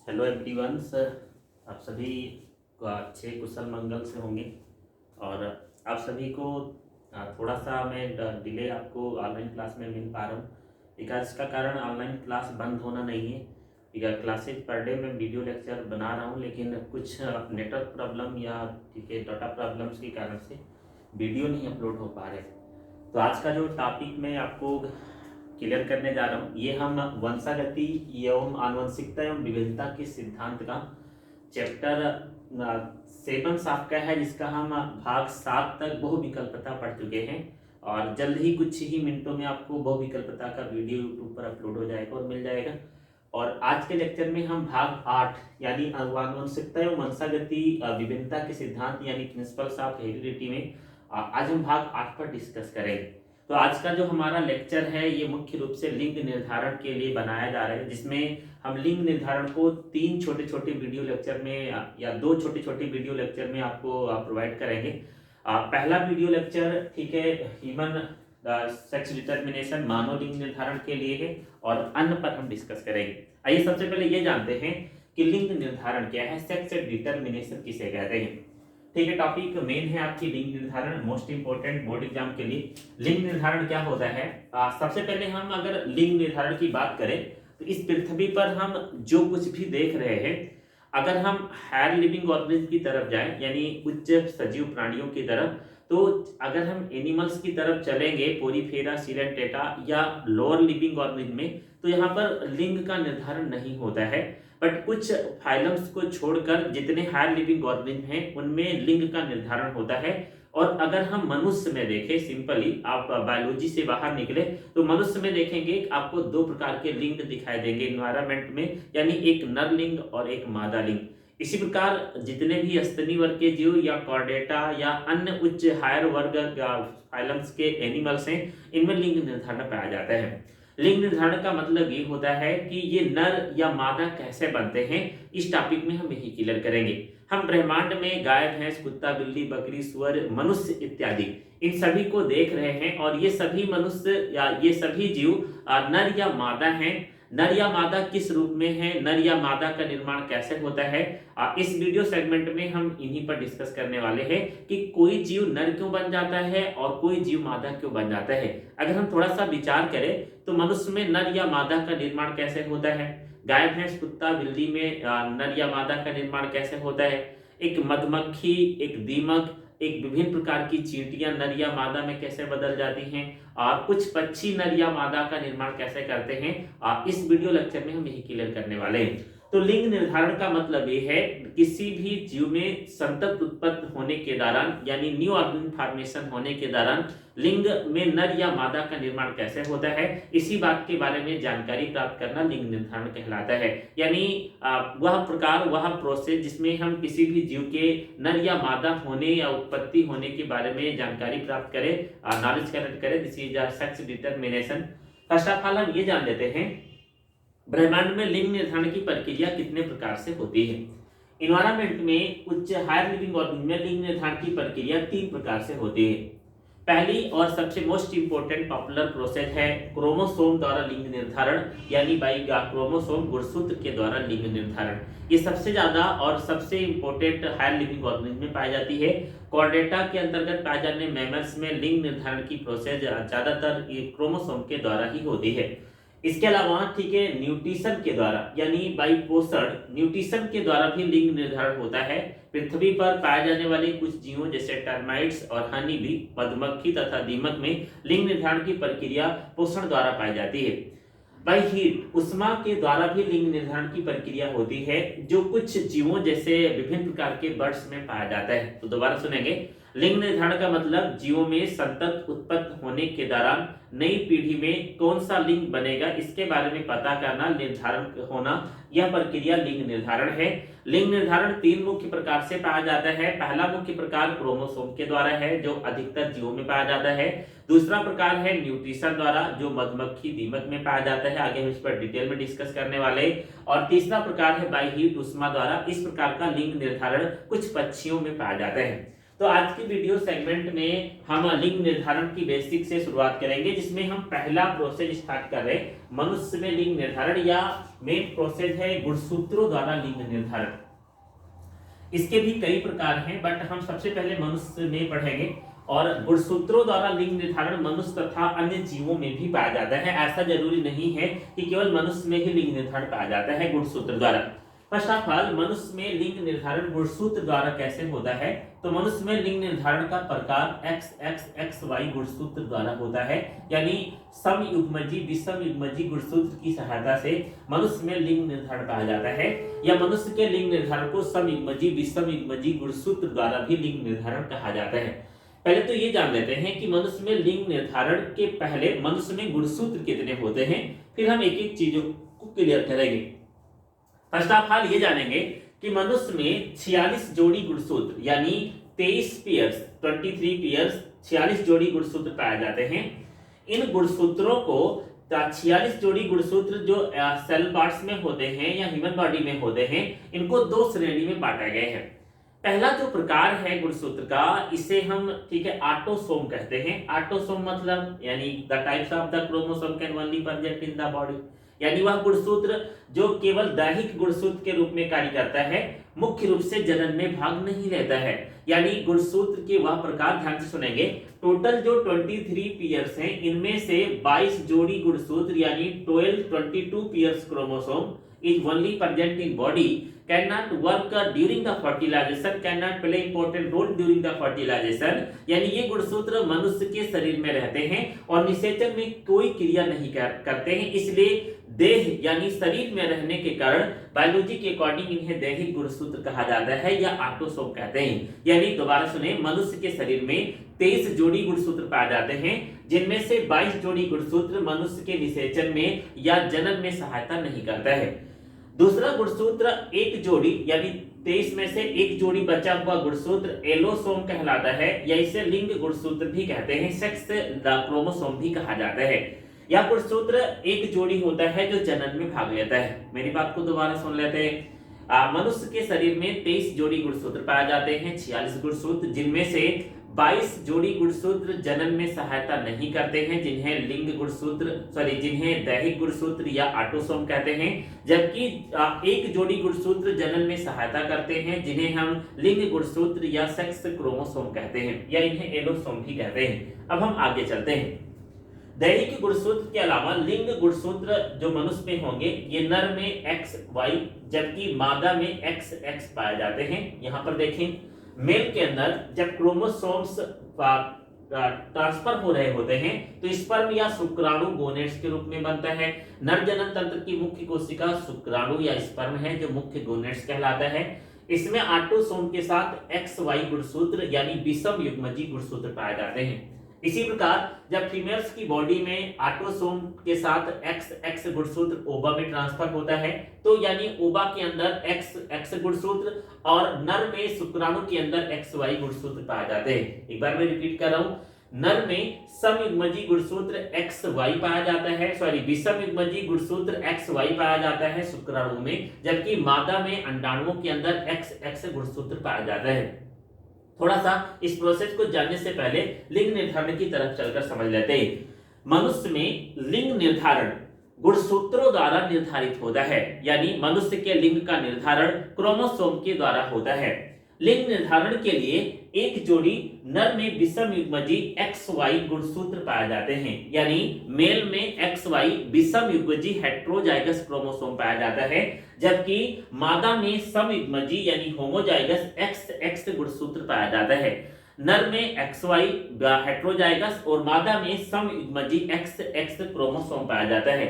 Hello everyone sir, आप सभी को अच्छे कुशल मंगल से होंगे। और आप सभी को थोड़ा सा मैं डिले आपको ऑनलाइन क्लास में मिल पा रहा हूँ। विकास का कारण ऑनलाइन क्लास बंद होना नहीं है। क्लासेज पर डे मैं वीडियो लेक्चर बना रहा हूँ, लेकिन कुछ नेटवर्क प्रॉब्लम या ठीक है डाटा प्रॉब्लम्स के कारण से वीडियो नहीं अपलोड हो पा रहे। तो आज का जो टॉपिक मैं आपको क्लियर करने जा रहा हूँ, ये हम वंशागति एवं आनुवंशिकता एवं विविधता के सिद्धांत का चैप्टर 7 आपका है, जिसका हम भाग 7 तक बहुविकल्पता पढ़ चुके हैं। और जल्द ही कुछ ही मिनटों में आपको बहुविकल्पता का वीडियो यूट्यूब पर अपलोड हो जाएगा और मिल जाएगा। और आज के लेक्चर में हम भाग 8 यानी आनुवंशिकता एवं वंशागति विभिन्नता के सिद्धांत यानी प्रिंसिपल्स ऑफ हेरिडिटी में आज हम भाग 8 पर डिस्कस करेंगे। तो आज का जो हमारा लेक्चर है ये मुख्य रूप से लिंग निर्धारण के लिए बनाया जा रहा है, जिसमें हम लिंग निर्धारण को 3 छोटे छोटे वीडियो लेक्चर में या 2 छोटे छोटे वीडियो लेक्चर में आपको प्रोवाइड करेंगे। पहला वीडियो लेक्चर ठीक है ह्यूमन सेक्स डिटर्मिनेशन मानव लिंग निर्धारण के लिए है और अन्य पर हम डिस्कस करेंगे। आइए सबसे पहले ये जानते हैं कि लिंग निर्धारण क्या है, सेक्स डिटर्मिनेशन किसे कहते हैं। ठीक है, टॉपिक मेन है आपकी लिंग निर्धारण, मोस्ट इंपोर्टेंट बोर्ड एग्जाम के लिए। लिंग निर्धारण क्या होता है? सबसे पहले हम अगर लिंग निर्धारण की बात करें तो इस पृथ्वी पर हम जो कुछ भी देख रहे हैं, अगर हम हायर लिविंग ऑर्गेनिज्म की तरफ जाएं यानी उच्च सजीव प्राणियों की तरफ, तो अगर हम एनिमल्स की तरफ चलेंगे पोरीफेरा, सिरेंटेटा या लोअर लिविंग ऑर्गेनिज्म में, तो यहाँ पर लिंग का निर्धारण नहीं होता है। बट कुछ फाइलम्स को छोड़कर जितने हायर लिविंग ऑर्गेनिज्म हैं उनमें लिंग का निर्धारण होता है। और अगर हम मनुष्य में देखें, सिंपली आप बायोलॉजी से बाहर निकले तो मनुष्य में देखेंगे आपको 2 प्रकार के लिंग दिखाई देंगे एनवायरमेंट में, यानी एक नर लिंग और एक मादा लिंग। इसी प्रकार जितने भी स्तनी वर्ग के जीव या कॉर्डेटा या अन्य उच्च हायर वर्ग फाइलम्स के एनिमल्स हैं, इनमें लिंग निर्धारण पाया जाता है। लिंग निर्धारण का मतलब ये होता है कि ये नर या मादा कैसे बनते हैं, इस टॉपिक में हम यही क्लियर करेंगे। हम ब्रह्मांड में गाय, भैंस, कुत्ता, बिल्ली, बकरी, सुअर, मनुष्य इत्यादि इन सभी को देख रहे हैं और ये सभी मनुष्य या ये सभी जीव नर या मादा हैं। नर या मादा किस रूप में है, नर या मादा का निर्माण कैसे होता है, इस वीडियो सेगमेंट में हम इन्हीं पर डिस्कस करने वाले हैं कि कोई जीव नर क्यों बन जाता है और कोई जीव मादा क्यों बन जाता है। अगर हम थोड़ा सा विचार करें तो मनुष्य में नर या मादा का निर्माण कैसे होता है, गाय, भैंस, कुत्ता, बिल्ली में नर या मादा का निर्माण कैसे होता है, एक मधुमक्खी, एक दीमक, एक विभिन्न प्रकार की चींटियां नर या मादा में कैसे बदल जाती हैं, और कुछ पक्षी नर या मादा का निर्माण कैसे करते हैं, इस वीडियो लेक्चर में हम यही क्लियर करने वाले हैं। तो लिंग निर्धारण का मतलब ये है किसी भी जीव में संतत उत्पत्ति होने के दौरान यानी न्यू ऑर्गेनिक फॉर्मेशन होने के दौरान लिंग में नर या मादा का निर्माण कैसे होता है, इसी बात के बारे में जानकारी प्राप्त करना लिंग निर्धारण कहलाता है। यानी वह प्रकार, वह प्रोसेस जिसमें हम किसी भी जीव के नर या मादा होने या उत्पत्ति होने के बारे में जानकारी प्राप्त करें, नॉलेज कलेक्ट करें, this is sex determination. First of all हम ये जान लेते हैं ब्रह्मांड में लिंग निर्धारण की प्रक्रिया कितने प्रकार से होती है। इन्वायरमेंट में उच्च हायर लिविंग ऑर्गेनिज्म में लिंग निर्धारण की प्रक्रिया 3 प्रकार से होती है। पहली और सबसे मोस्ट इंपोर्टेंट पॉपुलर प्रोसेस है क्रोमोसोम द्वारा लिंग निर्धारण, यानी बाई क्रोमोसोम गुणसूत्र के द्वारा लिंग निर्धारण। ये सबसे ज्यादा और सबसे इंपोर्टेंट हायर लिविंग ऑर्गेनिज्म में पाई जाती है। कॉर्डेटा के अंतर्गत पाए जाने मैमल्स में लिंग निर्धारण की प्रोसेस ज्यादातर क्रोमोसोम के द्वारा ही होती है। इसके अलावा ठीक है न्यूट्रिशन के द्वारा यानी बाई पोषण, न्यूट्रिशन के द्वारा भी लिंग निर्धारण होता है। पृथ्वी पर पाए जाने वाले कुछ जीवों जैसे टर्माइट्स और हनी बी, मधुमक्खी तथा दीमक में लिंग निर्धारण की प्रक्रिया पोषण द्वारा पाई जाती है। बाई हीट, उष्मा के द्वारा भी लिंग निर्धारण की प्रक्रिया होती है, जो कुछ जीवों जैसे विभिन्न प्रकार के बर्ड्स में पाया जाता है। तो दोबारा सुनेंगे, लिंग निर्धारण का मतलब जीवों में संतत उत्पत्ति होने के दौरान नई पीढ़ी में कौन सा लिंग बनेगा इसके बारे में पता करना, निर्धारण होना, यह प्रक्रिया लिंग निर्धारण है। लिंग निर्धारण 3 मुख्य प्रकार से पाया जाता है। पहला मुख्य प्रकार क्रोमोसोम के द्वारा है, जो अधिकतर जीवों में पाया जाता है। दूसरा प्रकार है न्यूट्रिशन द्वारा, जो मधुमक्खी, दीमक में पाया जाता है, आगे हम इस पर डिटेल में डिस्कस करने वाले। और तीसरा प्रकार है बाई हीट, उष्मा द्वारा। इस प्रकार का लिंग निर्धारण कुछ पक्षियों में पाया जाता है। तो आज की वीडियो सेगमेंट में हम लिंग निर्धारण की बेसिक से शुरुआत करेंगे, जिसमें हम पहला प्रोसेस स्टार्ट कर रहे हैं मनुष्य में लिंग निर्धारण, या मेन प्रोसेस है गुणसूत्रों द्वारा लिंग निर्धारण। इसके भी कई प्रकार हैं, बट हम सबसे पहले मनुष्य में पढ़ेंगे। और गुणसूत्रों द्वारा लिंग निर्धारण मनुष्य तथा अन्य जीवों में भी पाया जाता है। ऐसा जरूरी नहीं है कि केवल मनुष्य में ही लिंग निर्धारण पाया जाता है गुणसूत्र द्वारा। फर्स्ट ऑफ ऑल, मनुष्य में लिंग निर्धारण गुणसूत्र द्वारा कैसे होता है? तो मनुष्य में लिंग निर्धारण का प्रकार XXXY गुणसूत्र द्वारा होता है, यानी समयुग्मजी विषम युग्मजी गुणसूत्र की सहायता से मनुष्य में लिंग निर्धारण पाया जाता है, या मनुष्य के लिंग निर्धारण को समयुग्मजी विषम युग्मजी गुणसूत्र द्वारा भी लिंग निर्धारण कहा जाता है। पहले तो ये जान लेते हैं कि मनुष्य में लिंग निर्धारण के पहले मनुष्य में गुणसूत्र कितने होते हैं, फिर हम एक एक चीजों को क्लियर करेंगे। फर्स्ट ऑफ ऑल ये जानेंगे कि मनुष्य में 46 जोड़ी गुणसूत्र यानी 23 पेयर्स 46 जोड़ी गुणसूत्र पाए जाते हैं। इन गुणसूत्रों को 46 जोड़ी गुणसूत्र जो सेल पार्ट्स में होते हैं या ह्यूमन बॉडी में होते हैं, इनको दो श्रेणी में बांटा गया है। पहला जो प्रकार है गुणसूत्र का, इसे हम ऑटोसोम कहते हैं। ऑटोसोम मतलब यानी the types of the chromosome can only present in the body, यानी वह गुणसूत्र जो केवल दैहिक गुणसूत्र के रूप में कार्य करता है, मुख्य रूप से जनन में भाग नहीं लेता है। यानी गुणसूत्र के वह प्रकार, ध्यान से सुनेंगे, टोटल जो 23 पेयर्स हैं, इनमें से 22 जोड़ी गुणसूत्र यानी 22 pairs chromosome is only present in body, cannot work during the fertilization, cannot play important role during the fertilization। यानी ये गुणसूत्र मनुष्य के शरीर में रहते हैं और निषेचन में कोई क्रिया नहीं करते हैं, इसलिए देह यानी शरीर में रहने के कारण बायोलॉजी के अकॉर्डिंग इन्हें दैहिक गुणसूत्र कहा जाता है या ऑटोसोम कहते हैं। यानी दोबारा सुने, मनुष्य के शरीर में 23 जोड़ी गुणसूत्र पाए जाते हैं, जिनमें से 22 जोड़ी गुणसूत्र मनुष्य के निषेचन में या जनन में सहायता नहीं करता है। दूसरा गुणसूत्र एक जोड़ी यानी 23 में से एक जोड़ी बचा हुआ गुणसूत्र एलोसोम कहलाता है, या इसे लिंग गुणसूत्र भी कहते हैं, सेक्स क्रोमोसोम भी कहा जाता है। यह गुणसूत्र एक जोड़ी होता है जो जनन में भाग लेता है। मेरी बात को दोबारा सुन लेते हैं। मनुष्य के शरीर में 23 जोड़ी गुणसूत्र पाए जाते हैं, 46 गुणसूत्र, जिनमें से 22 जोड़ी गुणसूत्र जनन में सहायता नहीं करते हैं, जिन्हें जिन्हें दैहिक गुणसूत्र या ऑटोसोम कहते हैं, जबकि एक जोड़ी गुणसूत्र जनन में सहायता करते हैं, जिन्हें हम लिंग गुणसूत्र या सेक्स क्रोमोसोम कहते हैं, या इन्हें एलोसोम भी कहते हैं। अब हम आगे चलते हैं। दैहिक गुणसूत्र के अलावा लिंग गुणसूत्र जो मनुष्य में होंगे, ये नर में XY जबकि मादा में XX पाए जाते हैं। यहाँ पर देखें, मेल के अंदर जब क्रोमोसोम्स ट्रांसफर हो रहे होते हैं तो स्पर्म या शुक्राणु गोनेड्स के रूप में बनता है। नर जनन तंत्र की मुख्य कोशिका शुक्राणु या स्पर्म है, जो मुख्य गोनेड्स कहलाता है। इसमें ऑटोसोम के साथ XY गुणसूत्र यानी विषम युग्मजी गुणसूत्र पाए जाते हैं। इसी प्रकार जब फीमेल्स की बॉडी में ऑटोसोम के साथ XX गुणसूत्र ओवा में ट्रांसफर होता है, तो यानी ओवा के अंदर XX गुणसूत्र और नर में शुक्राणु के अंदर XY गुणसूत्र पाए जाते हैं। एक बार मैं रिपीट कर रहा हूं, नर में समयुग्मजी गुणसूत्र XY पाया जाता है, विषम युग्मजी गुणसूत्र XY पाया जाता है शुक्राणु में, जबकि मादा में अंडाणुओं के अंदर XX गुणसूत्र पाया जाता है। थोड़ा सा इस प्रोसेस को जानने से पहले लिंग निर्धारण की तरफ चलकर समझ लेते हैं। मनुष्य में लिंग निर्धारण गुणसूत्रों द्वारा निर्धारित होता है, यानी मनुष्य के लिंग का निर्धारण क्रोमोसोम के द्वारा होता है। लिंग निर्धारण के लिए एक जोड़ी नर में विषम युग्मजी XY गुणसूत्र पाए जाते हैं, यानी मेल में XY विषम युग्मजी हेट्रोजाइगस क्रोमोसोम पाया जाता है, जबकि मादा में समयुग्मजी यानी होमोजाइगस XX गुणसूत्र पाया जाता है। नर में XY हेट्रोजाइगस और मादा में समयुग्मजी XX क्रोमोसोम पाया जाता है।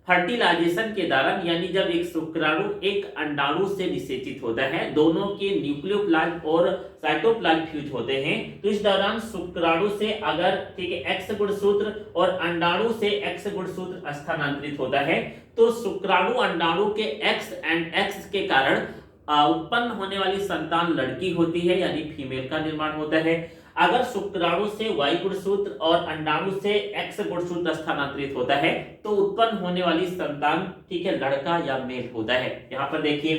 फर्टिलाइजेशन के दौरान यानी जब एक शुक्राणु एक अंडाणु से निषेचित होता है, दोनों के न्यूक्लियोप्लाज्म और साइटोप्लाज्म फ्यूज होते हैं, तो इस दौरान शुक्राणु से अगर X गुणसूत्र और अंडाणु से X गुणसूत्र स्थानांतरित होता है, तो शुक्राणु अंडाणु के X एंड X के कारण उत्पन्न होने वाली संतान लड़की होती है, यानी फीमेल का निर्माण होता है। अगर शुक्राणु से Y गुणसूत्र और अंडाणु से X गुणसूत्र स्थानांतरित होता है, तो उत्पन्न होने वाली संतान लड़का या मेल होता है। यहाँ पर देखिए,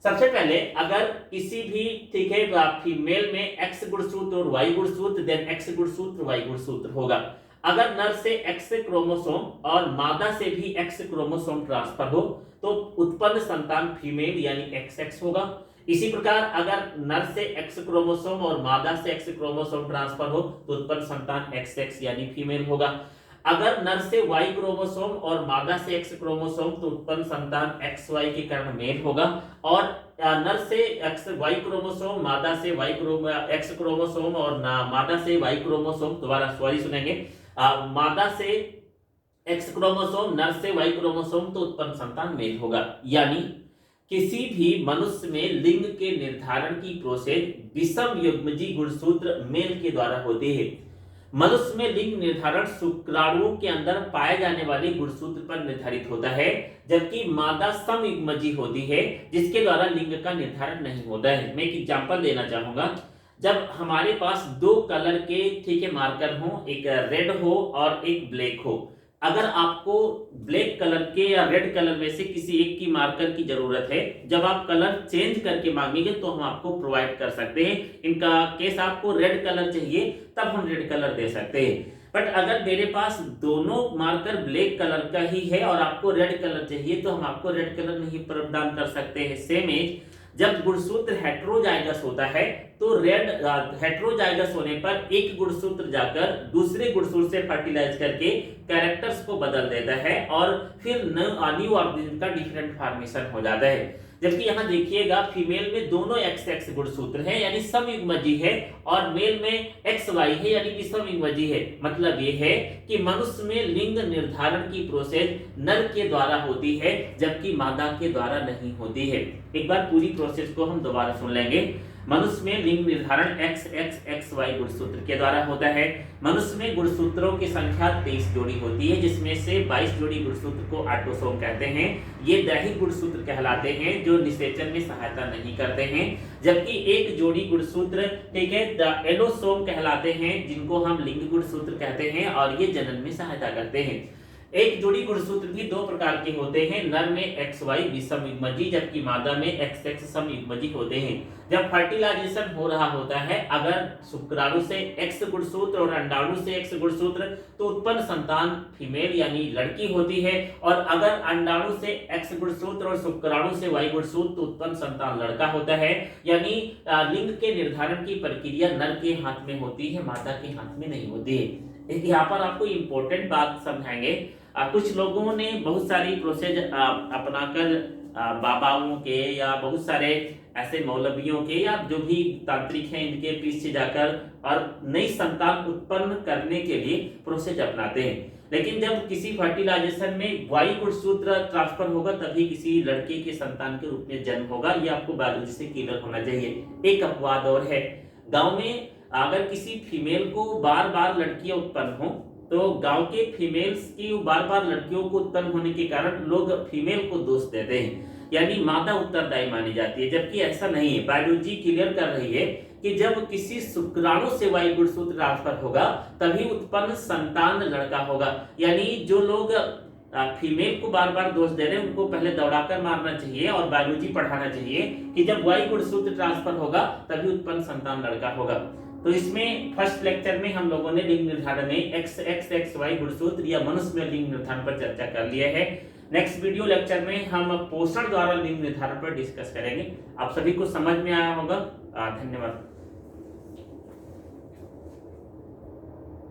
सबसे पहले अगर किसी भी, ठीक है, फीमेल में एक्स गुणसूत्र और वाई गुणसूत्र, देन एक्स गुणसूत्र वाई गुणसूत्र होगा। अगर नर से एक्स क्रोमोसोम और मादा से भी एक्स क्रोमोसोम ट्रांसफर हो तो उत्पन्न संतान फीमेल यानी एक्स एक्स होगा। इसी प्रकार अगर नर से एक्स क्रोमोसोम और मादा से एक्स क्रोमोसोम ट्रांसफर हो तो उत्पन्न संतान एक्स एक्स यानी फीमेल होगा। अगर नर से वाई क्रोमोसोम और मादा से एक्स क्रोमोसोम तो उत्पन्न संतान एक्स वाई के कारण मेल होगा। और नर से एक्स वाई क्रोमोसोम, मादा से वाई एक्स क्रोमोसोम और मादा से वाई क्रोमोसोम, दोबारा सॉरी सुनेंगे, मादा से एक्स क्रोमोसोम, नर से वाई क्रोमोसोम तो उत्पन्न संतान मेल होगा। यानी किसी भी मनुष्य में लिंग के निर्धारण की प्रोसेस विषम युग्मजी गुणसूत्र मेल के द्वारा होती है। मनुष्य में लिंग निर्धारण शुक्राणुओं के अंदर पाए जाने वाले गुणसूत्र पर निर्धारित होता है, जबकि मादा समयुग्मजी होती है जिसके द्वारा लिंग का निर्धारण नहीं होता है। मैं एक एग्जांपल देना चाहूंगा। जब हमारे पास दो कलर के, ठीक है, मार्कर हो, एक रेड हो और एक ब्लैक हो, अगर आपको ब्लैक कलर के या रेड कलर में से किसी एक की मार्कर की जरूरत है, जब आप कलर चेंज करके मांगेंगे तो हम आपको प्रोवाइड कर सकते हैं। इनका केस आपको रेड कलर चाहिए तब हम रेड कलर दे सकते हैं। बट अगर मेरे पास दोनों मार्कर ब्लैक कलर का ही है और आपको रेड कलर चाहिए तो हम आपको रेड कलर नहीं प्रदान कर सकते हैं। सेम एज जब गुणसूत्र हेट्रोजाइगस होता है तो हेट्रोजाइगस होने पर एक गुणसूत्र जाकर दूसरे गुणसूत्र से फर्टिलाइज करके कैरेक्टर्स को बदल देता है और फिर न्यू ऑर्गेनिज्म का डिफरेंट फॉर्मेशन हो जाता है। जबकि यहाँ देखिएगा फीमेल में दोनों एक्स एक्स गुणसूत्र है यानी समयुग्मजी है और मेल में एक्स वाई है यानी विषमयुग्मजी है। मतलब ये है कि मनुष्य में लिंग निर्धारण की प्रोसेस नर के द्वारा होती है जबकि मादा के द्वारा नहीं होती है। एक बार पूरी प्रोसेस को हम दोबारा सुन लेंगे। मनुष्य में लिंग निर्धारण एक्स एक्स एक्स वाई गुणसूत्र के द्वारा होता है। मनुष्य में गुणसूत्रों की संख्या 23 जोड़ी होती है जिसमें से 22 जोड़ी गुणसूत्र को ऑटोसोम कहते हैं। ये दैहिक गुणसूत्र कहलाते हैं जो निषेचन में सहायता नहीं करते हैं, जबकि एक जोड़ी गुणसूत्र, ठीक है, एलोसोम कहलाते हैं जिनको हम लिंग गुणसूत्र कहते हैं और ये जनन में सहायता करते हैं। एक जोड़ी गुणसूत्र भी दो प्रकार के होते हैं, नर में एक्स वाई विषमयुग्मजी जबकि मादा में एक्स एक्स समयुग्मजी होते हैं। जब फर्टिलाइजेशन हो रहा होता है, अगर शुक्राणु से एक्स गुणसूत्र और अंडाणु से एक्स गुणसूत्र तो उत्पन्न संतान फीमेल यानी लड़की होती है, और अगर अंडाणु से एक्स गुणसूत्र और शुक्राणु से वाई गुणसूत्र तो उत्पन्न संतान लड़का होता है। यानी लिंग के निर्धारण की प्रक्रिया नर के हाथ में होती है, मादा के हाथ में नहीं होती है। यहाँ पर आपको इम्पोर्टेंट बात समझाएंगे। कुछ लोगों ने बहुत सारी प्रोसेस अपनाकर बाबाओं के या बहुत सारे ऐसे मौलवियों के या जो भी तांत्रिक हैं इनके पीछे जाकर और नई संतान उत्पन्न करने के लिए प्रोसेस अपनाते हैं। लेकिन जब किसी फर्टिलाइजेशन में वाई गुणसूत्र ट्रांसफर होगा तभी किसी लड़के के संतान के रूप में जन्म होगा। ये आपको बायोलॉजी से क्लियर होना चाहिए। एक अपवाद और है, गांव में अगर किसी फीमेल को बार बार लड़कियां उत्पन्न हो तो गांव के फीमेल्स की बार बार लड़कियों को उत्पन्न होने के कारण लोग फीमेल को दोष देते हैं, यानी मादा उत्तरदायी मानी जाती है, जबकि ऐसा नहीं है। बायोलॉजी क्लियर कर रही है कि जब किसी शुक्राणु से वाई गुणसूत्र ट्रांसफर होगा तभी उत्पन्न संतान लड़का होगा। यानी जो लोग फीमेल को बार बार दोष दे रहे हैं उनको पहले दौड़ाकर मारना चाहिए और बायोलॉजी पढ़ाना चाहिए कि जब वाई गुणसूत्र ट्रांसफर होगा तभी उत्पन्न संतान लड़का होगा। तो इसमें फर्स्ट लेक्चर में हम लोगों ने लिंग निर्धारण में एक्स एक्स एक्स वाई गुणसूत्र या मनुष्य में लिंग निर्धारण पर चर्चा कर लिया है। नेक्स्ट वीडियो लेक्चर में हम पोषण द्वारा लिंग निर्धारण पर डिस्कस करेंगे। आप सभी को समझ में आया होगा। धन्यवाद।